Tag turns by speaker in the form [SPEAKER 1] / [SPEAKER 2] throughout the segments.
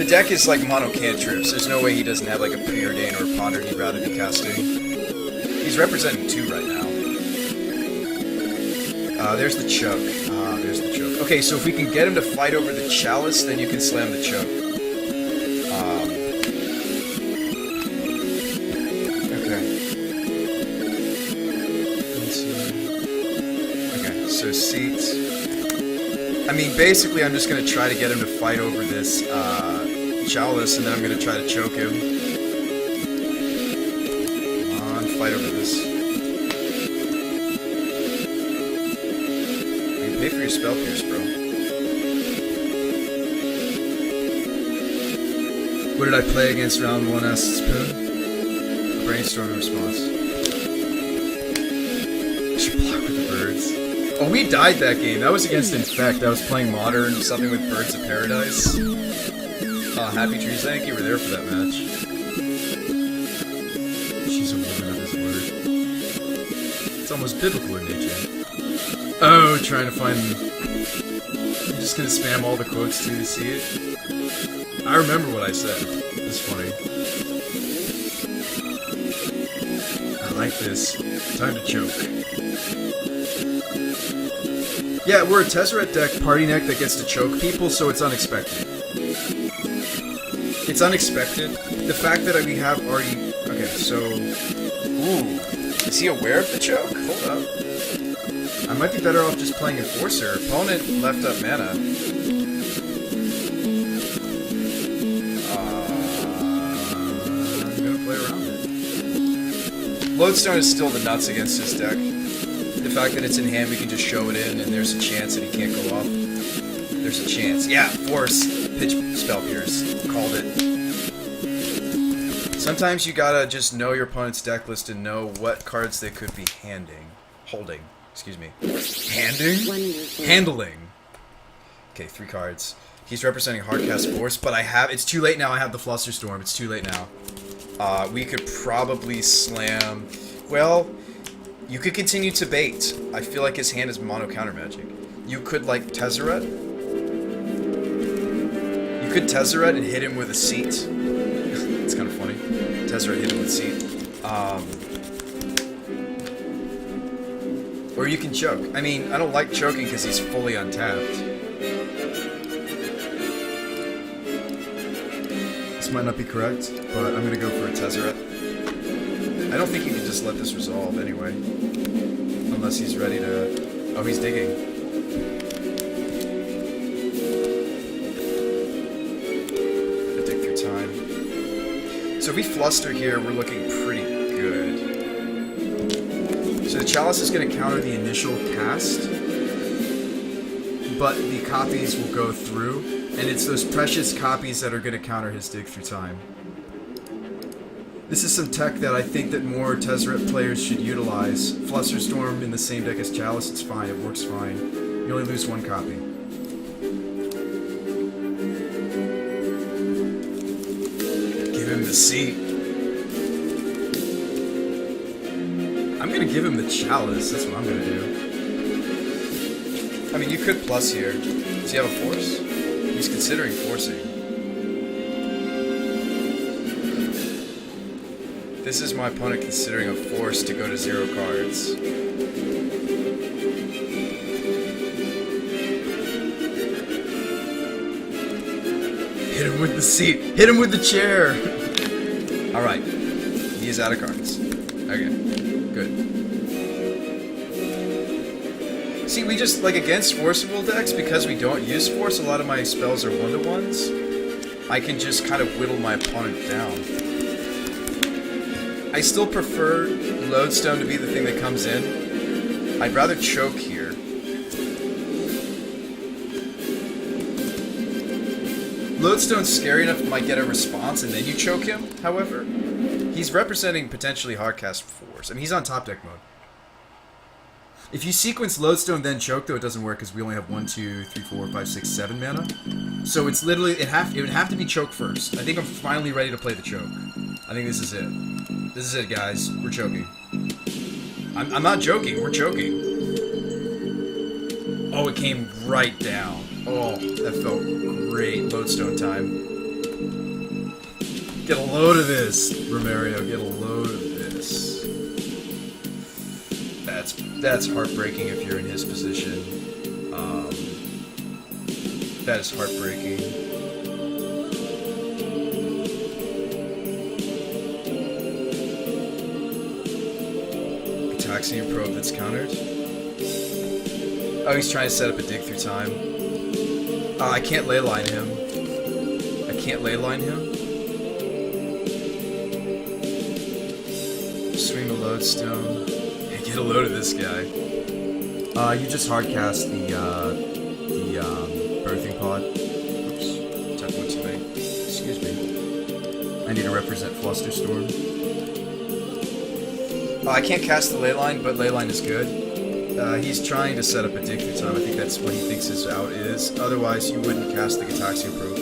[SPEAKER 1] The deck is like mono cantrips. There's no way he doesn't have like a preordain or a ponder he'd rather be casting. He's representing 2 right now. There's the choke. There's the choke. Okay, so if we can get him to fight over the chalice, then you can slam the choke. Okay. Let's see. Okay, so seats. I mean, basically, I'm just gonna try to get him to fight over this chalice, and then I'm gonna try to choke him. Come on, fight over this. Pay for your spell pierce, bro. What did I play against round 1 as Spoon? Brainstorming response. I should block with the birds. Oh, we died that game. That was against Infect. I was playing Modern, something with Birds of Paradise. Happy Trees, thank you. We're there for that match. She's a woman of his word. It's almost biblical in nature. Oh, trying to find... I'm just gonna spam all the quotes till you see it. I remember what I said. It's funny. I like this. Time to choke. Yeah, we're a Tezzeret deck party deck that gets to choke people, so it's unexpected. It's unexpected. The fact that we have already... Okay, so... Ooh. Is he aware of the choke? Hold up. I might be better off just playing Enforcer. Opponent left up mana. I'm gonna play around it. Lodestone is still the nuts against this deck. The fact that it's in hand, we can just show it in, and there's a chance that he can't go off. There's a chance. Yeah, Force. Pitch Spell Pierce. Called it. Sometimes you gotta just know your opponent's deck list and know what cards they could be holding. Excuse me. Handling. Okay, 3 cards. He's representing Hardcast Force, but it's too late now. I have the Flusterstorm. It's too late now. We could probably slam... Well, you could continue to bait. I feel like his hand is mono counter magic. You could, like, Tezzeret. You could Tezzeret and hit him with a seat. It's kind of funny. Tezzeret hit him with a seat. Or you can choke. I mean, I don't like choking because he's fully untapped. This might not be correct, but I'm going to go for a Tezzeret. I don't think you can just let this resolve anyway. Unless he's ready to... Oh, he's digging. A dig through time. So if we fluster here, we're looking pretty good. So the Chalice is going to counter the initial cast, but the copies will go through, and it's those precious copies that are going to counter his dig through time. This is some tech that I think that more Tezzeret players should utilize. Flusterstorm in the same deck as Chalice, it's fine, it works fine. You only lose 1 copy. Give him the seat. I'm gonna give him the Chalice, that's what I'm gonna do. I mean, you could plus here. Does he have a force? He's considering forcing. This is my opponent considering a force to go to 0 cards. Hit him with the seat! Hit him with the chair! Alright. He is out of cards. Okay. Good. See, we just, like, against forcible decks, because we don't use force, a lot of my spells are 1-to-1s. I can just kind of whittle my opponent down. I still prefer Lodestone to be the thing that comes in. I'd rather choke here. Lodestone's scary enough, might get a response, and then you choke him, however. He's representing potentially Hardcast Force. I mean, he's on top deck mode. If you sequence Lodestone then choke, though, it doesn't work because we only have 1, 2, 3, 4, 5, 6, 7 mana. So it's literally, it would have to be choke first. I think I'm finally ready to play the choke. I think this is it. This is it, guys. We're choking. I'm not joking. We're choking. Oh, it came right down. Oh, that felt great. Lodestone time. Get a load of this, Romario. Get a load of this. That's heartbreaking if you're in his position. That is heartbreaking. Gataxian probe that's countered. Oh, he's trying to set up a dig through time. I can't ley line him. I can't ley line him. Swing the lodestone. Hey, get a load of this guy. You just hardcast the birthing pod. Oops. Type 1 too late. Excuse me. I need to represent Flusterstorm. I can't cast the ley line, but ley line is good. He's trying to set up a dig through time. I think that's what he thinks his out is. Otherwise, you wouldn't cast the Gataxian probe.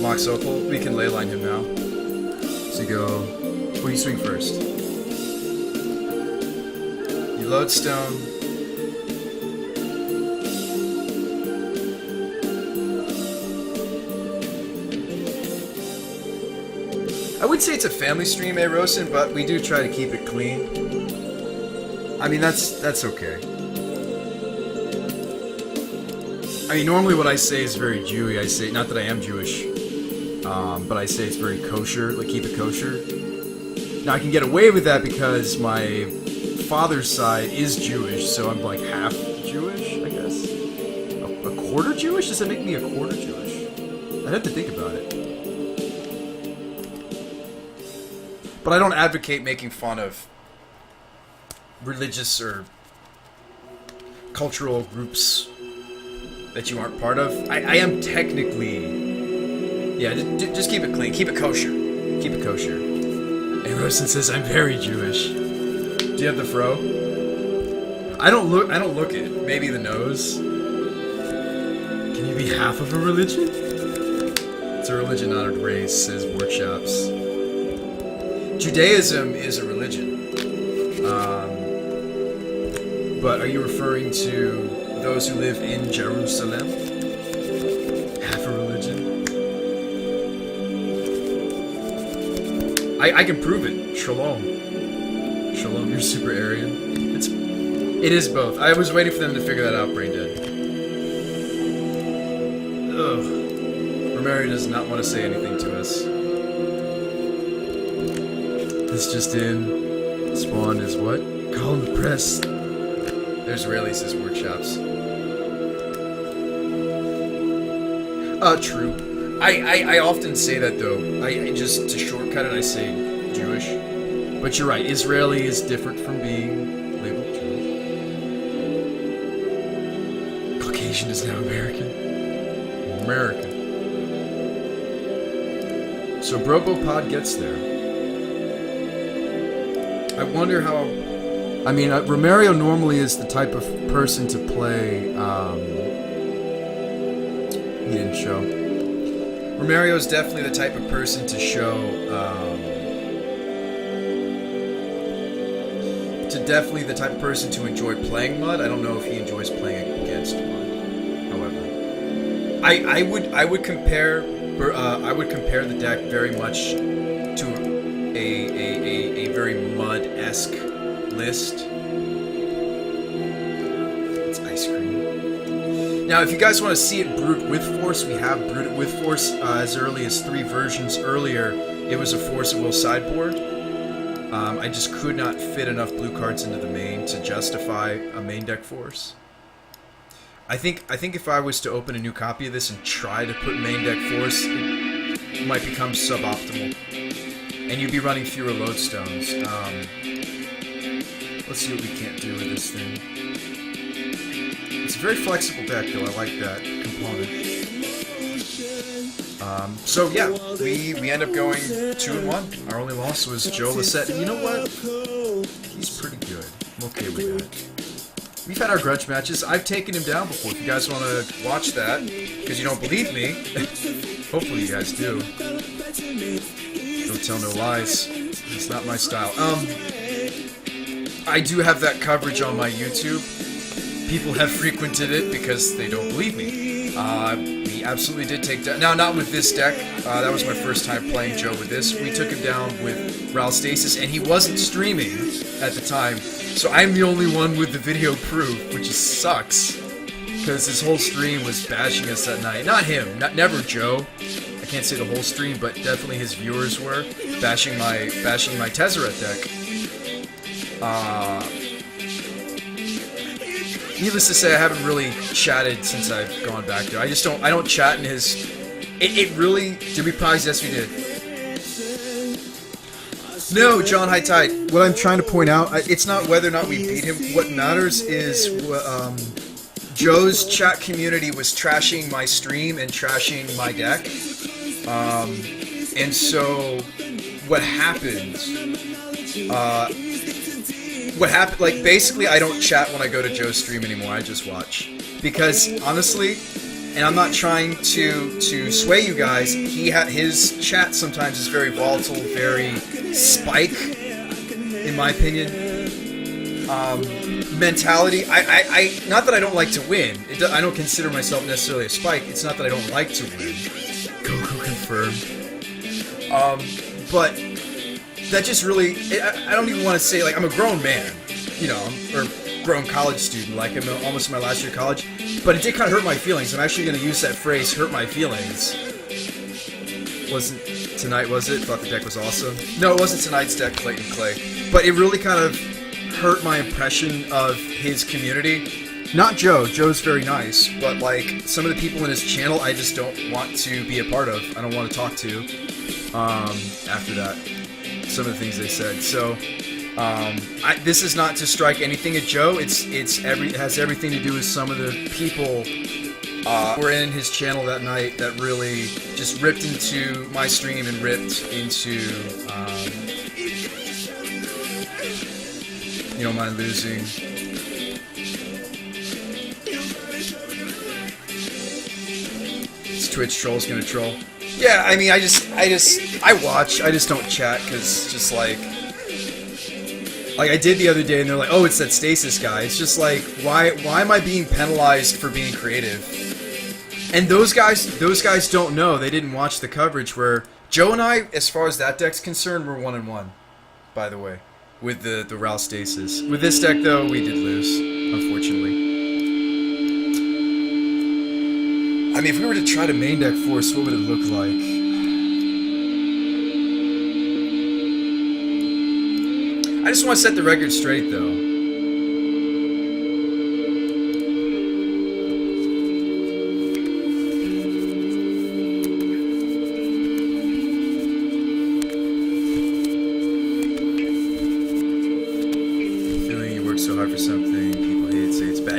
[SPEAKER 1] Mox Opal, we can ley line him now. So you go. Well, you swing first. You lodestone. I would say it's a family stream, Rosin, but we do try to keep it clean. I mean, that's okay. I mean, normally what I say is very Jewy. I say, not that I am Jewish, but I say it's very kosher, like keep it kosher. Now, I can get away with that because my father's side is Jewish, so I'm like half Jewish, I guess. A quarter Jewish? Does that make me a quarter Jewish? I'd have to think about it. But I don't advocate making fun of religious or cultural groups that you aren't part of. I am technically... Yeah, just keep it clean. Keep it kosher. Keep it kosher. Hey, Rosen says, I'm very Jewish. Do you have the fro? I don't look it. Maybe the nose. Can you be half of a religion? It's a religion, not a race, says Workshops. Judaism is a religion. But are you referring to those who live in Jerusalem? Half a religion? I can prove it. Shalom. Shalom, you're super Aryan. It is both. I was waiting for them to figure that out, brain dead. Ugh. Romario does not want to say anything to us. This just in. Spawn is what? Call him the press. There's rarely says Workshops. True. I often say that though. I just to shortcut it I say Jewish. But you're right, Israeli is different from being labeled Jewish. Caucasian is now American. American. So RoboPod gets there. I wonder how... I mean, Romario normally is the type of person to play... He didn't show. Romario is definitely the type of person to show... definitely the type of person to enjoy playing Mud. I don't know if he enjoys playing against Mud. However, I would compare the deck very much to a very Mud-esque list. It's ice cream. Now, if you guys want to see it brewed with Force, we have brewed it with Force as early as 3 versions earlier. It was a Force at Will sideboard. I just could not fit enough blue cards into the main to justify a main deck Force. I think if I was to open a new copy of this and try to put main deck Force, it might become suboptimal. And you'd be running fewer lodestones. Let's see what we can't do with this thing. It's a very flexible deck, though. I like that component. So yeah, we end up going 2-1. Our only loss was Joe Lissette. And you know what? He's pretty good. I'm okay with that. We've had our grudge matches. I've taken him down before. If you guys want to watch that, because you don't believe me, hopefully you guys do. Don't tell no lies. It's not my style. I do have that coverage on my YouTube people have frequented it because they don't believe me. We absolutely did take down. Now, not with this deck. That was my first time playing Joe with this. We took him down with Stasis, and he wasn't streaming at the time, so I'm the only one with the video proof, which just sucks. Because his whole stream was bashing us that night. Not him, never Joe. I can't say the whole stream, but definitely his viewers were bashing my Tezzeret deck. Needless to say, I haven't really chatted since I've gone back there. I don't chat in his. It really. Did we pause? Yes, we did. No, John High Tide. What I'm trying to point out, it's not whether or not we beat him. What matters is Joe's chat community was trashing my stream and trashing my deck. And so what happened? Like, basically, I don't chat when I go to Joe's stream anymore. I just watch. Because, honestly, and I'm not trying to sway you guys, his chat sometimes is very volatile, very spike, in my opinion. Mentality, not that I don't like to win. I don't consider myself necessarily a spike. It's not that I don't like to win. Goku confirmed. But that just really, I don't even want to say, like, I'm a grown man, you know, or grown college student, like I'm almost in my last year of college, but it did kind of hurt my feelings. I'm actually going to use that phrase, hurt my feelings. Wasn't tonight, was it? Thought the deck was awesome. No, it wasn't tonight's deck, Clayton Clay, but it really kind of hurt my impression of his community. Not Joe. Joe's very nice, but like some of the people in his channel, I just don't want to be a part of. I don't want to talk to. After that, some of the things they said. So, this is not to strike anything at Joe. It has everything to do with some of the people who were in his channel that night that really just ripped into my stream and ripped into. You don't mind losing. This Twitch troll's gonna troll. Yeah, I mean, I watch. I just don't chat because just like I did the other day, and they're like, "Oh, it's that Stasis guy." It's just like, why am I being penalized for being creative? And those guys don't know. They didn't watch the coverage where Joe and I, as far as that deck's concerned, we're 1-1. By the way. With the Ral Stasis. With this deck, though, we did lose, unfortunately. I mean, if we were to try to main deck Force, what would it look like? I just want to set the record straight, though.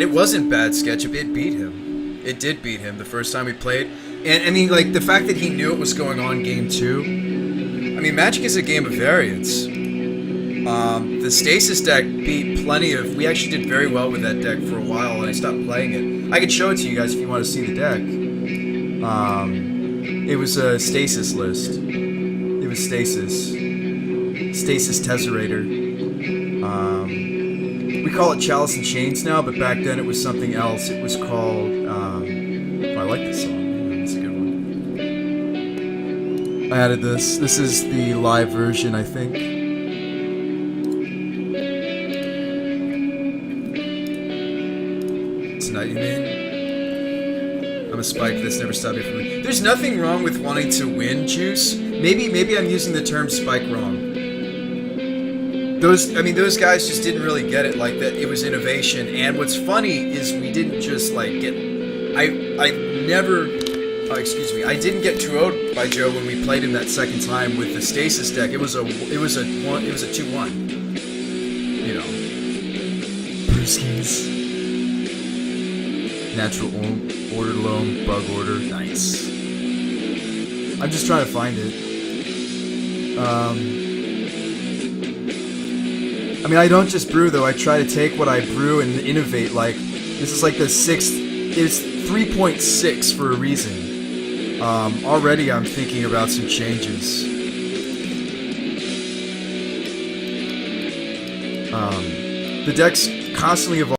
[SPEAKER 1] It wasn't bad SketchUp, it beat him. It did beat him the first time we played. And I mean, like, the fact that he knew it was going on game 2. I mean, Magic is a game of variance. The Stasis deck beat plenty of... We actually did very well with that deck for a while, and I stopped playing it. I can show it to you guys if you want to see the deck. It was a Stasis list. It was Stasis. Stasis Tezzerator. We call it Chalice and Chains now, but back then it was something else. It was called, oh, I like this song. It's a good one. I added this. This is the live version, I think. Tonight, you mean? I'm a spike that's never stopped me from winning. There's nothing wrong with wanting to win, Juice. Maybe I'm using the term spike wrong. Those guys just didn't really get it like that. It was innovation, and what's funny is we didn't just like get. I didn't get 2-0'd by Joe when we played him that second time with the Stasis deck. It was a 2-1. You know, Brewskis. Natural order loam, bug order, nice. I'm just trying to find it. I mean, I don't just brew, though. I try to take what I brew and innovate. Like, this is like the 6th... It's 3.6 for a reason. Already I'm thinking about some changes. The deck's constantly evolving.